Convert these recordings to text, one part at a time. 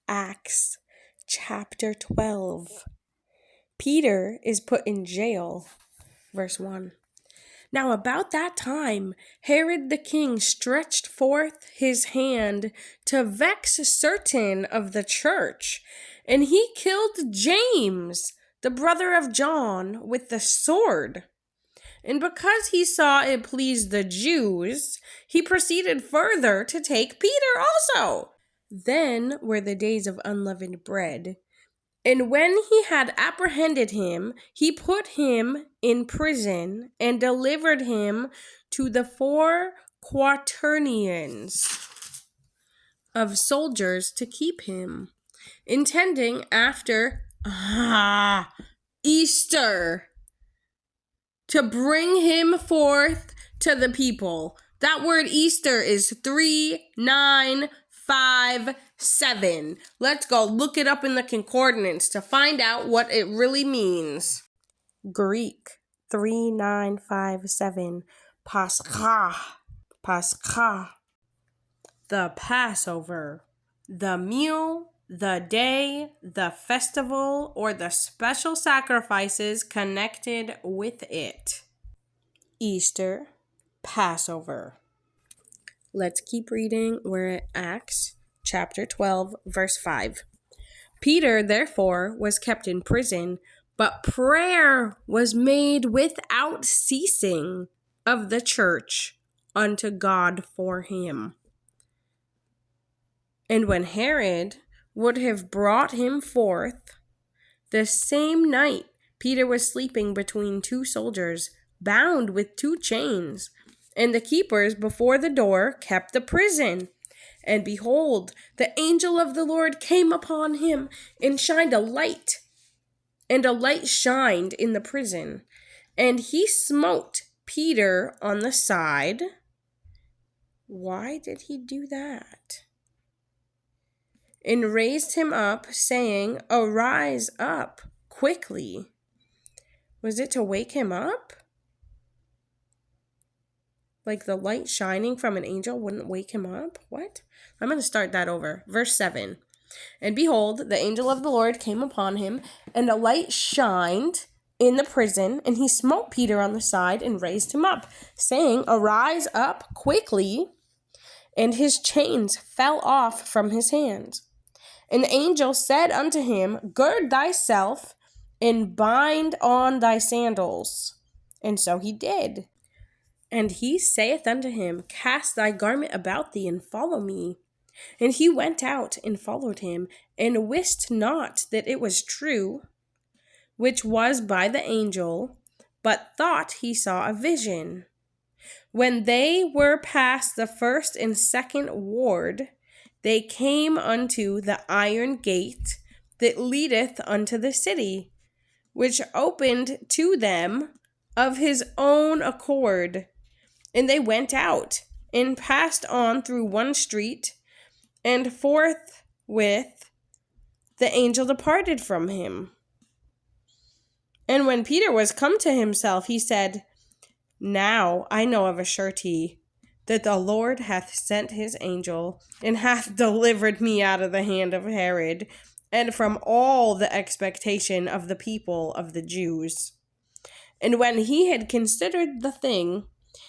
Acts chapter 12. Peter is put in jail. Verse 1. Now about that time, Herod the king stretched forth his hand to vex certain of the church, and he killed James, the brother of John, with the sword. And because he saw it pleased the Jews, he proceeded further to take Peter also. Then were the days of unleavened bread. And when he had apprehended him, he put him in prison and delivered him to the 4 quaternions of soldiers to keep him, intending after Easter to bring him forth to the people. That word Easter is 3957. Let's go look it up in the concordance to find out what it really means. Greek 3957. Pascha. The Passover. The meal, the day, the festival, or the special sacrifices connected with it. Easter, Passover. Let's keep reading. We're at Acts chapter 12, verse 5. Peter, therefore, was kept in prison, but prayer was made without ceasing of the church unto God for him. And when Herod would have brought him forth, the same night Peter was sleeping between 2 soldiers, bound with 2 chains, and the keepers before the door kept the prison. And behold, the angel of the Lord came upon him, and shined a light. And a light shined in the prison, and he smote Peter on the side. Why did he do that? And raised him up, saying, Arise up quickly. Was it to wake him up? Like the light shining from an angel wouldn't wake him up? What? I'm going to start that over. Verse 7. And behold, the angel of the Lord came upon him, and a light shined in the prison, and he smote Peter on the side and raised him up, saying, Arise up quickly. And his chains fell off from his hands. And the angel said unto him, Gird thyself, and bind on thy sandals. And so he did. And he saith unto him, Cast thy garment about thee, and follow me. And he went out and followed him, and wist not that it was true, which was by the angel, but thought he saw a vision. When they were past the first and second ward, they came unto the iron gate that leadeth unto the city, which opened to them of his own accord. And they went out, and passed on through one street, and forthwith the angel departed from him. And when Peter was come to himself, he said, Now I know of a surety that the Lord hath sent his angel, and hath delivered me out of the hand of Herod, and from all the expectation of the people of the Jews. And when he had considered the thing,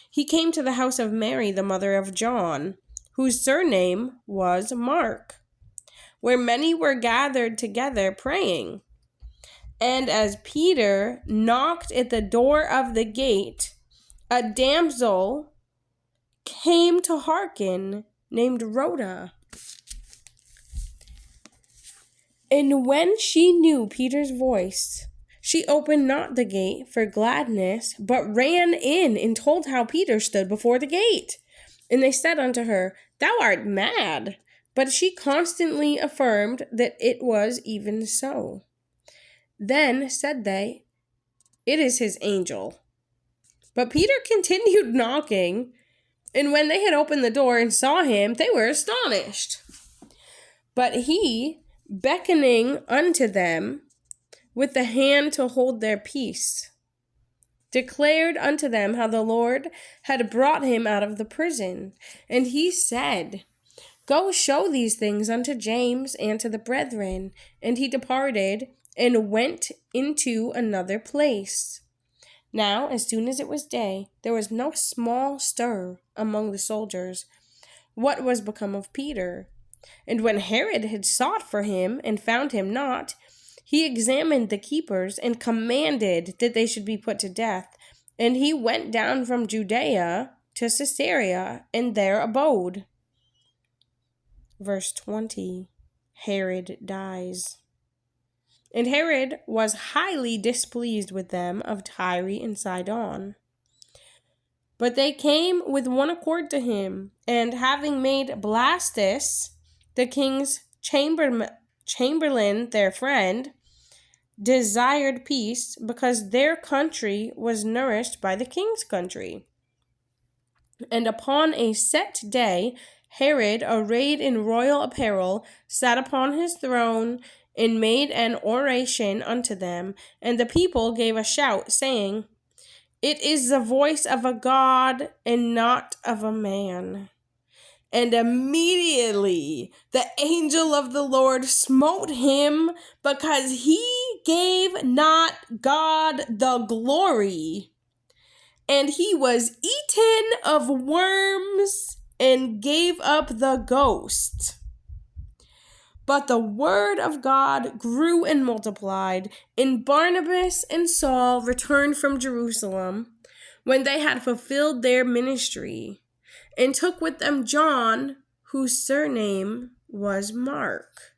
he came to the house of Mary, the mother of John, whose surname was Mark, where many were gathered together praying. And as Peter knocked at the door of the gate, a damsel came to hearken, named Rhoda. And when she knew Peter's voice, she opened not the gate for gladness, but ran in and told how Peter stood before the gate. And they said unto her, Thou art mad. But she constantly affirmed that it was even so. Then said they, It is his angel. But Peter continued knocking, and when they had opened the door and saw him, they were astonished. But he, beckoning unto them with the hand to hold their peace, declared unto them how the Lord had brought him out of the prison. And he said, Go show these things unto James and to the brethren. And he departed and went into another place. Now, as soon as it was day, there was no small stir among the soldiers, what was become of Peter. And when Herod had sought for him and found him not, he examined the keepers and commanded that they should be put to death. And he went down from Judea to Caesarea and there abode. Verse 20, Herod dies. And Herod was highly displeased with them of Tyre and Sidon. But they came with one accord to him, and having made Blastus, the king's chamberlain, their friend, desired peace, because their country was nourished by the king's country. And upon a set day, Herod, arrayed in royal apparel, sat upon his throne, and made an oration unto them. And the people gave a shout, saying, It is the voice of a God, and not of a man. And immediately the angel of the Lord smote him, because he gave not God the glory. And he was eaten of worms and gave up the ghost. But the word of God grew and multiplied, and Barnabas and Saul returned from Jerusalem when they had fulfilled their ministry, and took with them John, whose surname was Mark.